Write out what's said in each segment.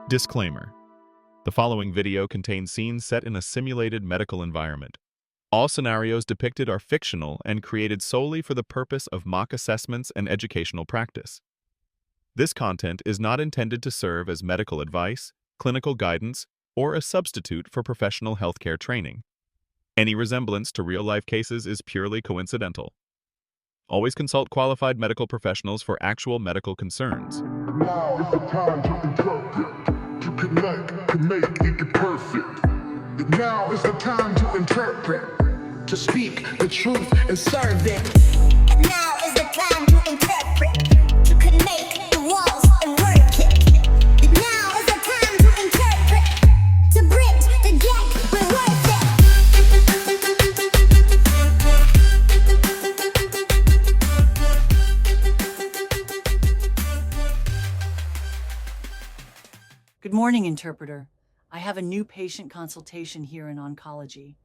Disclaimer. The following video contains scenes set in a simulated medical environment. All scenarios depicted are fictional and created solely for the purpose of mock assessments and educational practice. This content is not intended to serve as medical advice, clinical guidance, or a substitute for professional healthcare training. Any resemblance to real-life cases is purely coincidental. Always consult qualified medical professionals for actual medical concerns. Now is the time to interpret, to connect, to make it perfect. Now is the time to interpret, to speak the truth and serve it. Now is the time to interpret, to connect the walls and work it. Now is the time to interpret, to bridge the gap, we're worth it. Good morning, interpreter. I have a new patient consultation here in Oncology.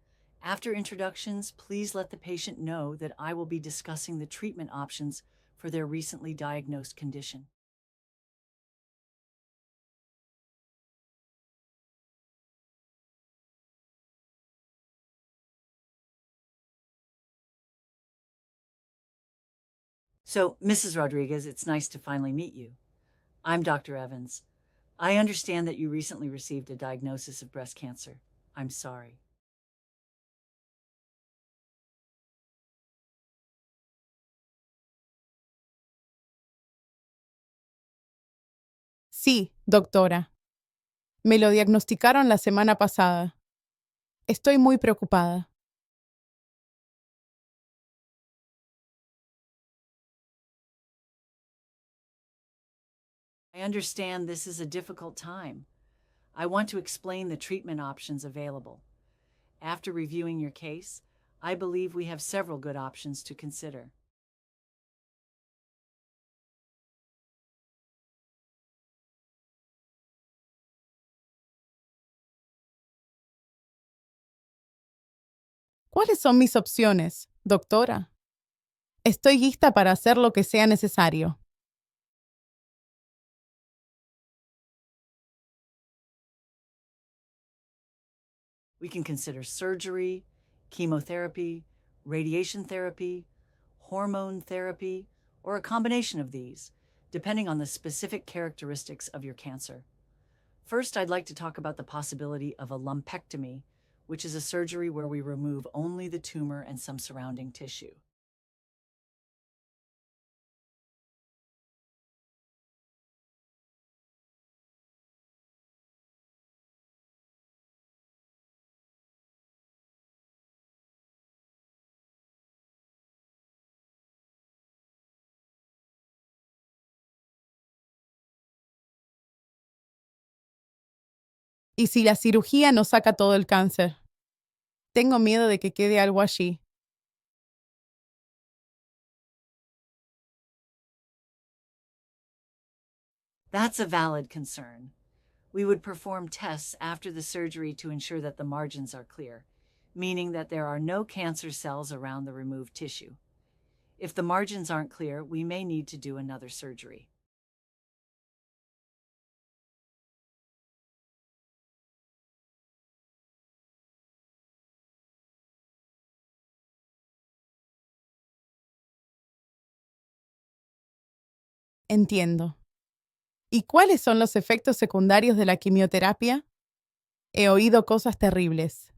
After introductions, please let the patient know that I will be discussing the treatment options for their recently diagnosed condition. So, Mrs. Rodriguez, it's nice to finally meet you. I'm Dr. Evans. I understand that you recently received a diagnosis of breast cancer. I'm sorry. Sí, doctora. Me lo diagnosticaron la semana pasada. Estoy muy preocupada. I understand this is a difficult time. I want to explain the treatment options available. After reviewing your case, I believe we have several good options to consider. ¿Cuáles son mis opciones, doctora? Estoy lista para hacer lo que sea necesario. We can consider surgery, chemotherapy, radiation therapy, hormone therapy, or a combination of these, depending on the specific characteristics of your cancer. First, I'd like to talk about the possibility of a lumpectomy, which is a surgery where we remove only the tumor and some surrounding tissue. ¿Y si la cirugía no saca todo el cáncer? Tengo miedo de que quede algo allí. That's a valid concern. We would perform tests after the surgery to ensure that the margins are clear, meaning that there are no cancer cells around the removed tissue. If the margins aren't clear, we may need to do another surgery. Entiendo. ¿Y cuáles son los efectos secundarios de la quimioterapia? He oído cosas terribles.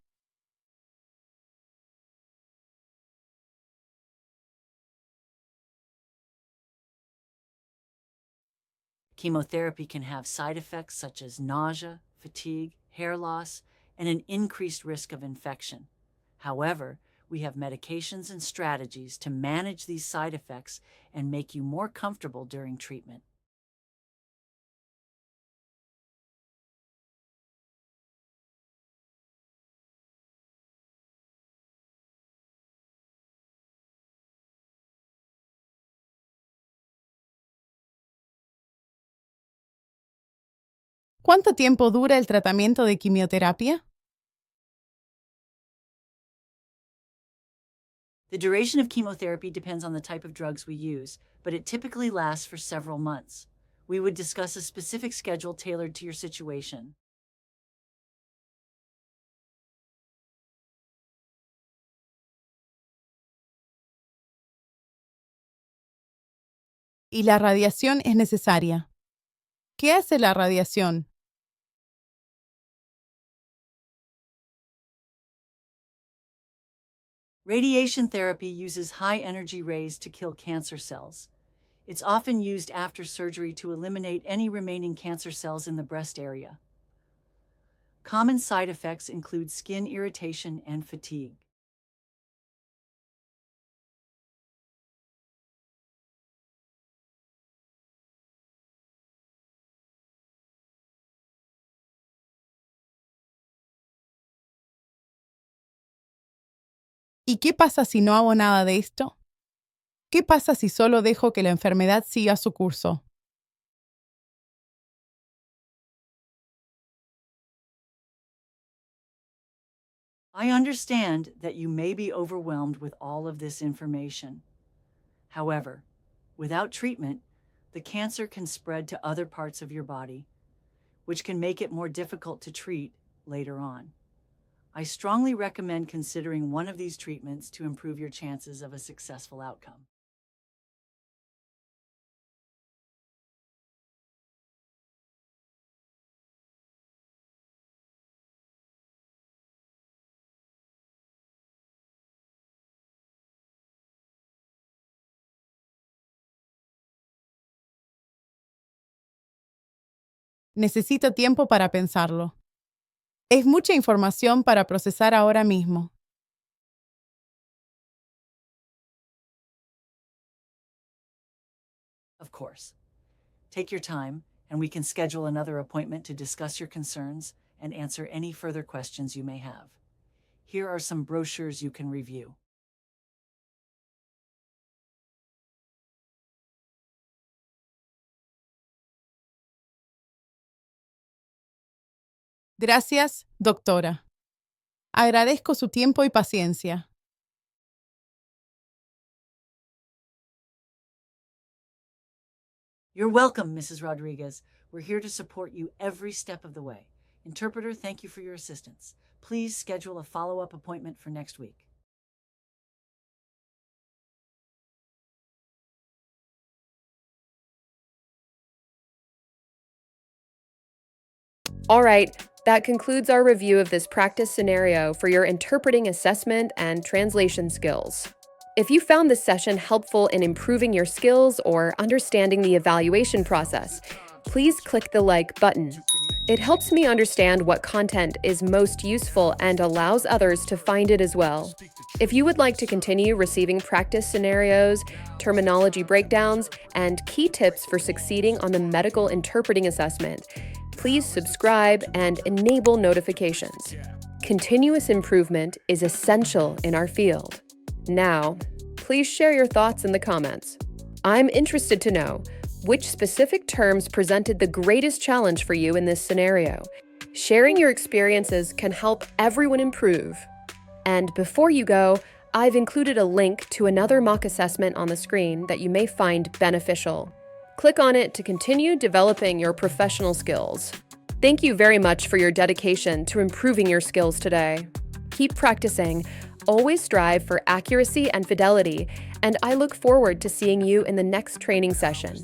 Chemotherapy can have side effects such as nausea, fatigue, hair loss, and an increased risk of infection. However, we have medications and strategies to manage these side effects and make you more comfortable during treatment. ¿Cuánto tiempo dura el tratamiento de quimioterapia? The duration of chemotherapy depends on the type of drugs we use, but it typically lasts for several months. We would discuss a specific schedule tailored to your situation. Y la radiación es necesaria. ¿Qué hace la radiación? Radiation therapy uses high-energy rays to kill cancer cells. It's often used after surgery to eliminate any remaining cancer cells in the breast area. Common side effects include skin irritation and fatigue. ¿Y qué pasa si no hago nada de esto? ¿Qué pasa si solo dejo que la enfermedad siga su curso? I understand that you may be overwhelmed with all of this information. However, without treatment, the cancer can spread to other parts of your body, which can make it more difficult to treat later on. I strongly recommend considering one of these treatments to improve your chances of a successful outcome. Necesito tiempo para pensarlo. Es mucha información para procesar ahora mismo. Of course. Take your time, and we can schedule another appointment to discuss your concerns and answer any further questions you may have. Here are some brochures you can review. Gracias, doctora. Agradezco su tiempo y paciencia. You're welcome, Mrs. Rodriguez. We're here to support you every step of the way. Interpreter, thank you for your assistance. Please schedule a follow-up appointment for next week. All right, that concludes our review of this practice scenario for your interpreting assessment and translation skills. If you found this session helpful in improving your skills or understanding the evaluation process, please click the like button. It helps me understand what content is most useful and allows others to find it as well. If you would like to continue receiving practice scenarios, terminology breakdowns, and key tips for succeeding on the medical interpreting assessment, please subscribe and enable notifications. Continuous improvement is essential in our field. Now, please share your thoughts in the comments. I'm interested to know which specific terms presented the greatest challenge for you in this scenario. Sharing your experiences can help everyone improve. And before you go, I've included a link to another mock assessment on the screen that you may find beneficial. Click on it to continue developing your professional skills. Thank you very much for your dedication to improving your skills today. Keep practicing, always strive for accuracy and fidelity, and I look forward to seeing you in the next training session.